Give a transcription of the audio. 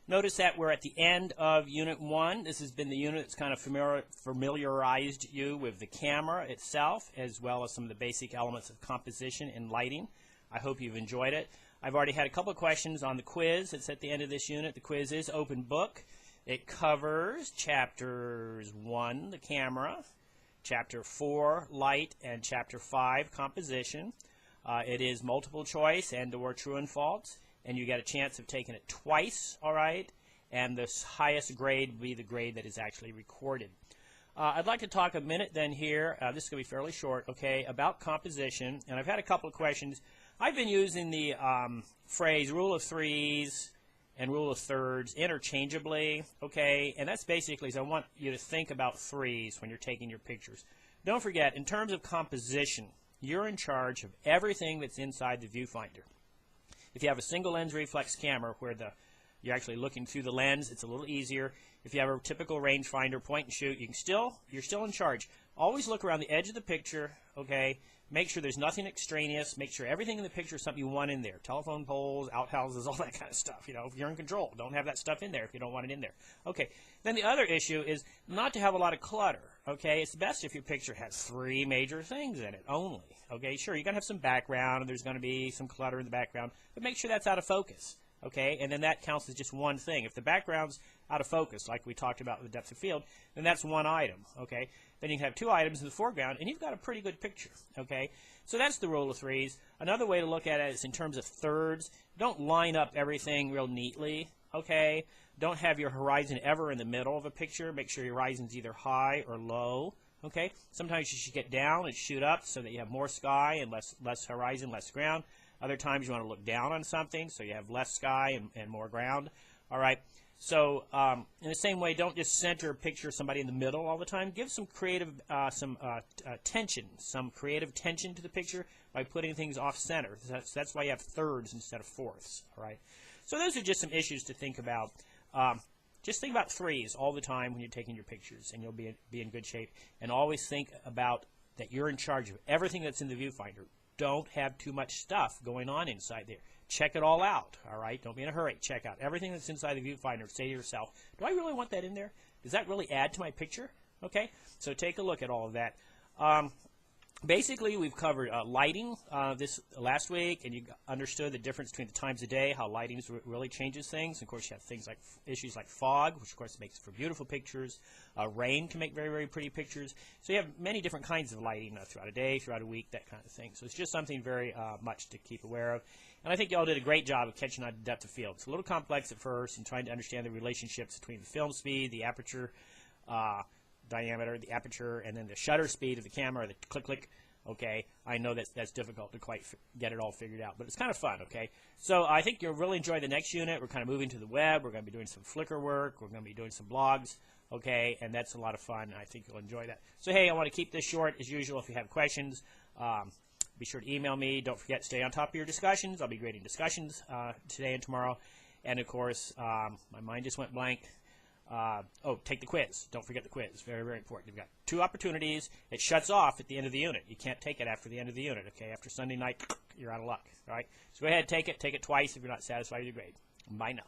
Notice that we're at the end of Unit 1. This has been the unit that's kind of familiarized you with the camera itself, as well as some of the basic elements of composition and lighting. I hope you've enjoyed it. I've already had a couple of questions on the quiz that's at the end of this unit. The quiz is open book. It covers Chapters 1, the camera, Chapter 4, light, and Chapter 5, composition. It is multiple choice and/or true and false. And you get a chance of taking it twice, all right? And the highest grade will be the grade that is actually recorded. I'd like to talk a minute then here, this is going to be fairly short, okay, about composition. And I've had a couple of questions. I've been using the phrase rule of threes and rule of thirds interchangeably, okay? And that's basically, so I want you to think about threes when you're taking your pictures. Don't forget, in terms of composition, you're in charge of everything that's inside the viewfinder. If you have a single lens reflex camera where you're actually looking through the lens, it's a little easier. If you have a typical rangefinder point and shoot, you're still in charge. Always look around the edge of the picture, okay? Make sure there's nothing extraneous. Make sure everything in the picture is something you want in there. Telephone poles, outhouses, all that kind of stuff. You know, if you're in control, don't have that stuff in there if you don't want it in there. Okay. Then the other issue is not to have a lot of clutter. Okay. It's best if your picture has 3 major things in it only. Okay. Sure, you're going to have some background and there's going to be some clutter in the background, but make sure that's out of focus. Okay, and then that counts as just one thing. If the background's out of focus, like we talked about with the depth of field, then that's one item. Okay, then you can have 2 items in the foreground, and you've got a pretty good picture. Okay, so that's the rule of threes. Another way to look at it is in terms of thirds. Don't line up everything real neatly. Okay, don't have your horizon ever in the middle of a picture. Make sure your horizon's either high or low. Okay, sometimes you should get down and shoot up so that you have more sky and less horizon, less ground. Other times you want to look down on something so you have less sky and more ground. All right. So in the same way, don't just center a picture of somebody in the middle all the time. Give some creative tension, some creative tension to the picture by putting things off center. That's why you have thirds instead of fourths. All right. So those are just some issues to think about. Just think about threes all the time when you're taking your pictures, and you'll be in good shape. And always think about that you're in charge of everything that's in the viewfinder. Don't have too much stuff going on inside there. Check it all out, all right? Don't be in a hurry. Check out everything that's inside the viewfinder. Say to yourself, do I really want that in there? Does that really add to my picture? Okay, so take a look at all of that. Basically, we've covered lighting this last week, and you understood the difference between the times of day, how lighting really changes things. Of course, you have things like issues like fog, which of course makes for beautiful pictures. Rain can make very, very pretty pictures. So you have many different kinds of lighting throughout a day, throughout a week, that kind of thing. So it's just something very much to keep aware of. And I think you all did a great job of catching on to depth of field. It's a little complex at first in trying to understand the relationships between the film speed, the aperture diameter, the aperture, and then the shutter speed of the camera, the click. Okay, I know that's difficult to quite get it all figured out, but it's kind of fun. Okay, so I think you'll really enjoy the next unit. We're kind of moving to the web. We're going to be doing some Flickr work. We're going to be doing some blogs. Okay, and that's a lot of fun. I think you'll enjoy that. So hey, I want to keep this short as usual. If you have questions, be sure to email me. Don't forget to stay on top of your discussions. I'll be grading discussions today and tomorrow. And of course, my mind just went blank. Take the quiz. Don't forget the quiz. It's very, very important. You've got 2 opportunities. It shuts off at the end of the unit. You can't take it after the end of the unit. Okay, after Sunday night, you're out of luck. All right, so go ahead, take it. Take it twice if you're not satisfied with your grade. Bye now.